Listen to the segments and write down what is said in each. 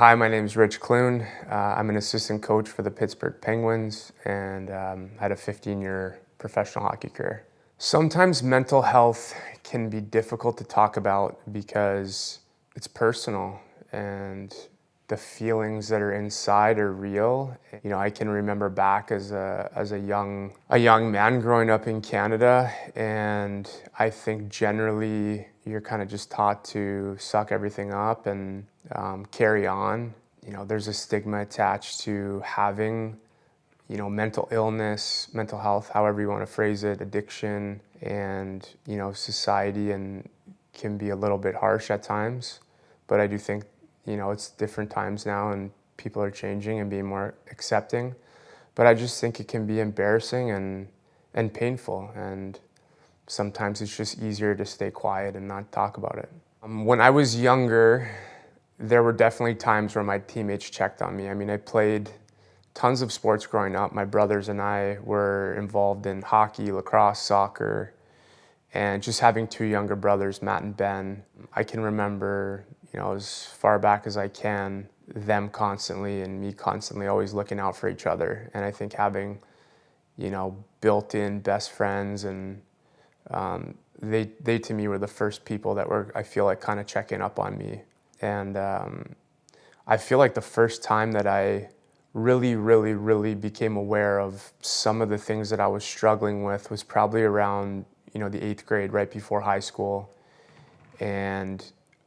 Hi, my name is Rich Clune. I'm an assistant coach for the Pittsburgh Penguins and had a 15-year professional hockey career. Sometimes mental health can be difficult to talk about because it's personal and the feelings that are inside are real. I can remember back as a young man growing up in Canada, and I think generally you're kind of just taught to suck everything up and carry on. There's a stigma attached to having mental illness, mental health, however you want to phrase it, addiction, and society and can be a little bit harsh at times. But I do think it's different times now and people are changing and being more accepting. But I just think it can be embarrassing and painful, and sometimes it's just easier to stay quiet and not talk about it. When I was younger, there were definitely times where my teammates checked on me. I played tons of sports growing up. My brothers and I were involved in hockey, lacrosse, soccer, and just having two younger brothers, Matt and Ben. I can remember, as far back as I can, them constantly and me constantly always looking out for each other. And I think having, built-in best friends, and they to me were the first people that were, I feel like, kind of checking up on me. And I feel like the first time that I really became aware of some of the things that I was struggling with was probably around, the 8th grade, right before high school. And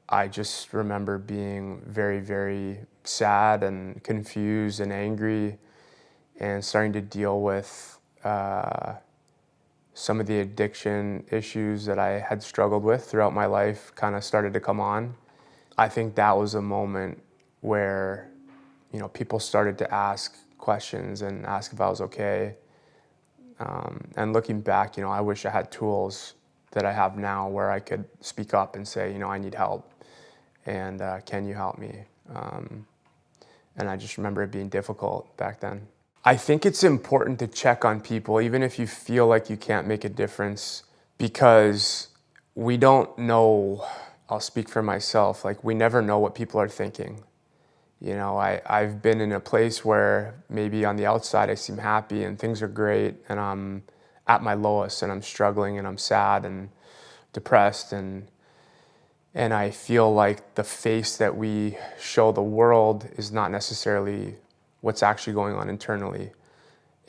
I just remember being very, very sad and confused and angry and starting to deal with some of the addiction issues that I had struggled with throughout my life kind of started to come on. I think that was a moment where, people started to ask questions and ask if I was okay. And looking back, I wish I had tools that I have now where I could speak up and say, I need help, and can you help me? And I just remember it being difficult back then. I think it's important to check on people, even if you feel like you can't make a difference, because we don't know. I'll speak for myself. Like, we never know what people are thinking. I've been in a place where maybe on the outside I seem happy and things are great, and I'm at my lowest and I'm struggling and I'm sad and depressed, and I feel like the face that we show the world is not necessarily what's actually going on internally.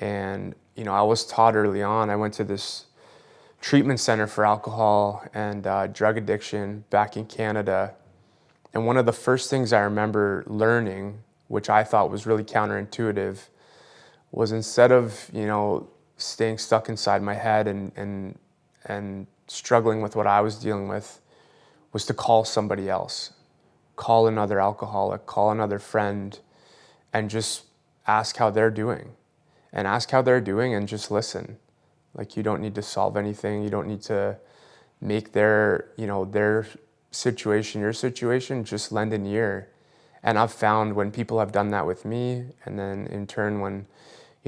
And I was taught early on. I went to this treatment center for alcohol and drug addiction back in Canada. And one of the first things I remember learning, which I thought was really counterintuitive, was instead of, staying stuck inside my head and struggling with what I was dealing with, was to call somebody else, call another alcoholic, call another friend, and just ask how they're doing. And ask how they're doing and just listen. Like, you don't need to solve anything. You don't need to make their situation your situation. Just lend an ear. And I've found when people have done that with me, and then in turn when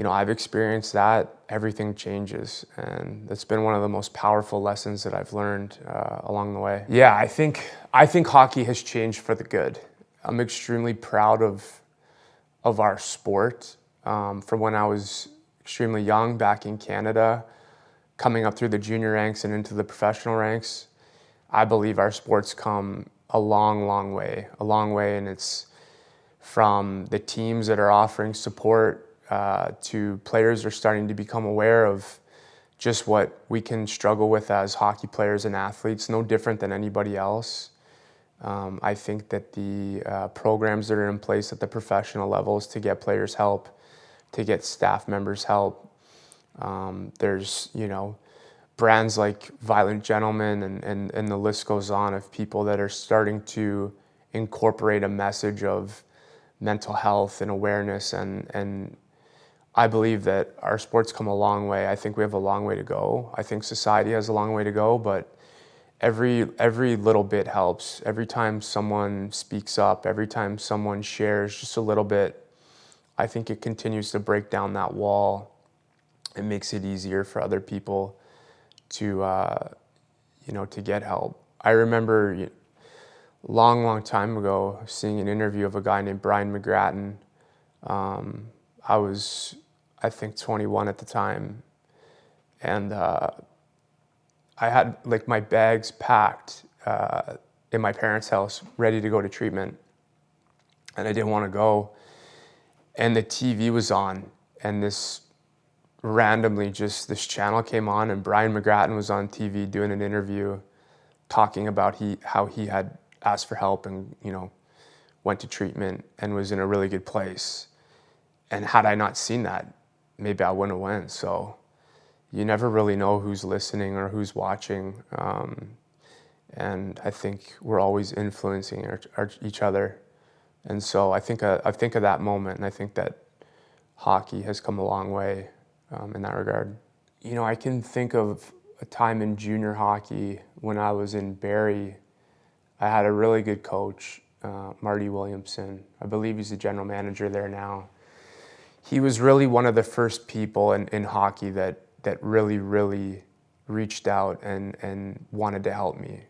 I've experienced that, everything changes. And that's been one of the most powerful lessons that I've learned along the way. Yeah, I think hockey has changed for the good. I'm extremely proud of our sport. From when I was extremely young back in Canada, coming up through the junior ranks and into the professional ranks, I believe our sport's come a long way, and it's from the teams that are offering support to players are starting to become aware of just what we can struggle with as hockey players and athletes, no different than anybody else. I think that the programs that are in place at the professional levels to get players help, to get staff members help, there's brands like Violent Gentlemen, and the list goes on of people that are starting to incorporate a message of mental health and awareness, and I believe that our sport's come a long way. I think we have a long way to go. I think society has a long way to go, but every little bit helps. Every time someone speaks up, every time someone shares just a little bit, I think it continues to break down that wall. It makes it easier for other people to to get help. I remember long time ago, seeing an interview of a guy named Brian McGrattan. I was, I think, 21 at the time, and I had like my bags packed in my parents' house, ready to go to treatment, and I didn't want to go. And the TV was on, and randomly just this channel came on, and Brian McGrattan was on TV doing an interview, talking about how he had asked for help and went to treatment and was in a really good place. And had I not seen that, maybe I wouldn't have went. So you never really know who's listening or who's watching. And I think we're always influencing each other. And so I think of that moment, and I think that hockey has come a long way in that regard. I can think of a time in junior hockey when I was in Barrie. I had a really good coach, Marty Williamson. I believe he's the general manager there now. He was really one of the first people in hockey that really reached out and wanted to help me.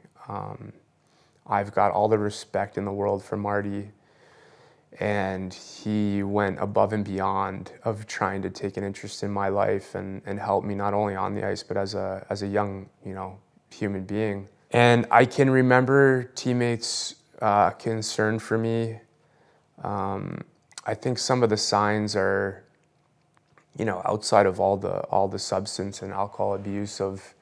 I've got all the respect in the world for Marty, and he went above and beyond of trying to take an interest in my life and help me not only on the ice but as a young human being. And I can remember teammates concerned for me. I think some of the signs are, outside of all the substance and alcohol abuse of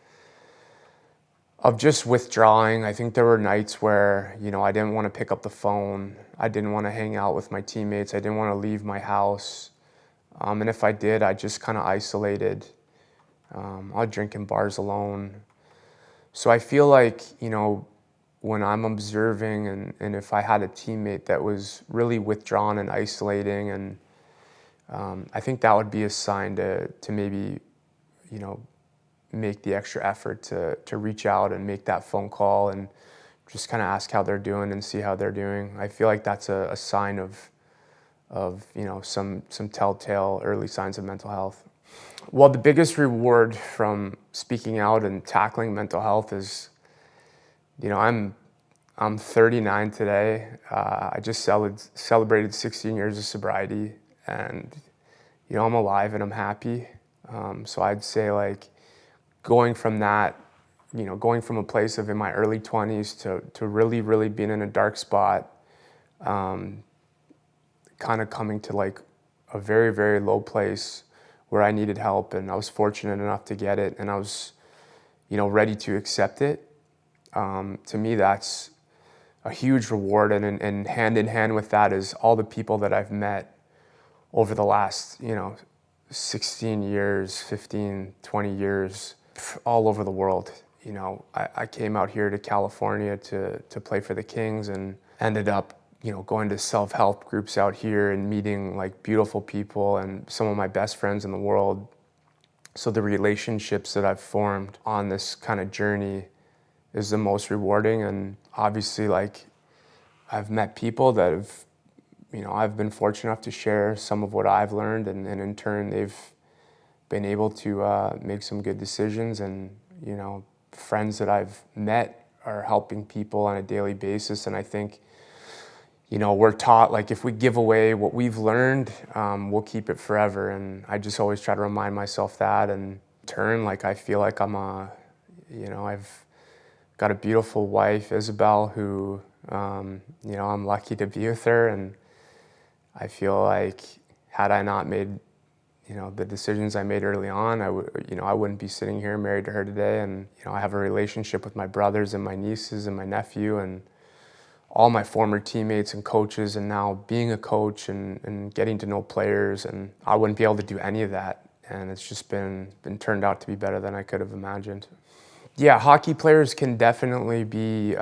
just withdrawing. I think there were nights where, I didn't want to pick up the phone. I didn't want to hang out with my teammates. I didn't want to leave my house. And if I did, I just kind of isolated. I'd drink in bars alone. So I feel like, when I'm observing and if I had a teammate that was really withdrawn and isolating, and I think that would be a sign to maybe, make the extra effort to reach out and make that phone call and just kind of ask how they're doing and see how they're doing. I feel like that's a sign of some telltale early signs of mental health. Well, the biggest reward from speaking out and tackling mental health is, I'm 39 today. I just celebrated 16 years of sobriety, and I'm alive and I'm happy. So I'd say like going from that, going from a place of in my early 20s to really being in a dark spot, kind of coming to like a very low place where I needed help, and I was fortunate enough to get it, and I was, ready to accept it. To me, that's a huge reward, and hand in hand with that is all the people that I've met over the last, 16 years, 15, 20 years, all over the world. I came out here to California to play for the Kings, and ended up going to self-help groups out here and meeting like beautiful people and some of my best friends in the world. So the relationships that I've formed on this kind of journey is the most rewarding. And obviously, like, I've met people that have, I've been fortunate enough to share some of what I've learned, and in turn they've been able to make some good decisions. And friends that I've met are helping people on a daily basis. And I think we're taught, like, if we give away what we've learned, we'll keep it forever. And I just always try to remind myself that. And in turn, like, I feel like I've got a beautiful wife, Isabel, who, I'm lucky to be with her. And I feel like had I not made, the decisions I made early on, I wouldn't be sitting here married to her today. And, I have a relationship with my brothers and my nieces and my nephew and all my former teammates and coaches, and now being a coach and getting to know players, and I wouldn't be able to do any of that. And it's just been turned out to be better than I could have imagined. Yeah, hockey players can definitely be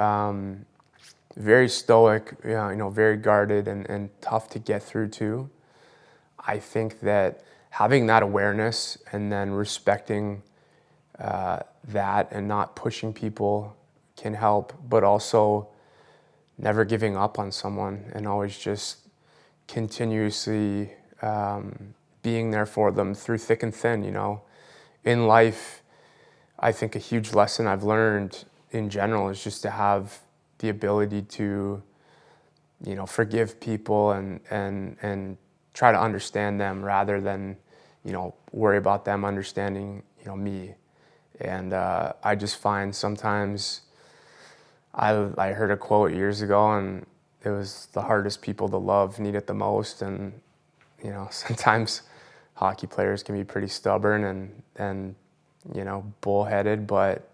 very stoic, very guarded and tough to get through to. I think that having that awareness and then respecting that and not pushing people can help, but also never giving up on someone and always just continuously being there for them through thick and thin. In life, I think a huge lesson I've learned in general is just to have the ability to, forgive people and try to understand them rather than, worry about them understanding, me. And I just find sometimes I heard a quote years ago, and it was the hardest people to love need it the most. And, sometimes hockey players can be pretty stubborn and bullheaded, but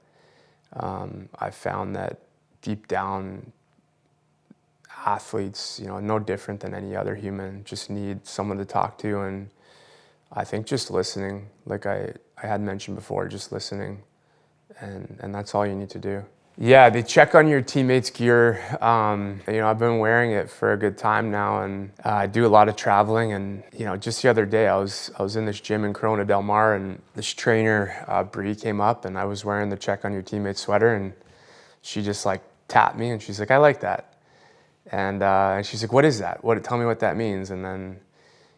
I found that deep down athletes, no different than any other human, just need someone to talk to. And I think just listening, like I had mentioned before, just listening, and that's all you need to do. Yeah, they check on your teammates' gear. I've been wearing it for a good time now, and I do a lot of traveling. And just the other day, I was in this gym in Corona Del Mar, and this trainer, Bree, came up, and I was wearing the check on your teammates sweater, and she just like tapped me, and she's like, "I like that," and she's like, "What is that? Tell me what that means." And then,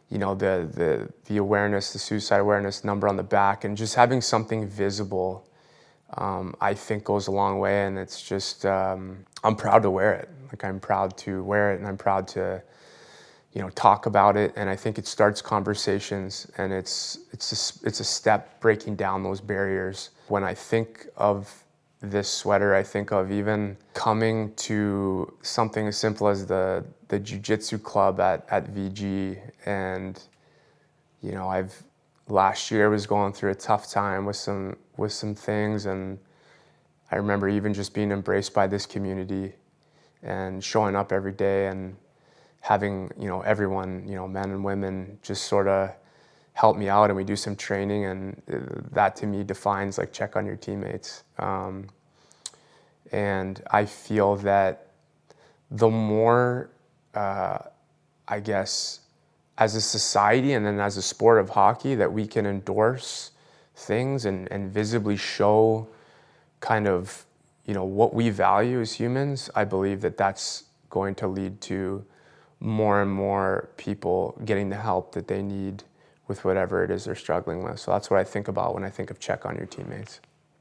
the awareness, the suicide awareness number on the back, and just having something visible. I think goes a long way, and it's just I'm proud to wear it. Like, I'm proud to wear it, and I'm proud to talk about it. And I think it starts conversations, and it's a step breaking down those barriers. When I think of this sweater, I think of even coming to something as simple as the jiu-jitsu club at VG, and last year I was going through a tough time with some things, and I remember even just being embraced by this community and showing up every day and having everyone, men and women, just sort of help me out, and we do some training, and that to me defines like check on your teammates. And I feel that the more I guess as a society and then as a sport of hockey that we can endorse things and visibly show kind of, what we value as humans, I believe that that's going to lead to more and more people getting the help that they need with whatever it is they're struggling with. So that's what I think about when I think of check on your teammates.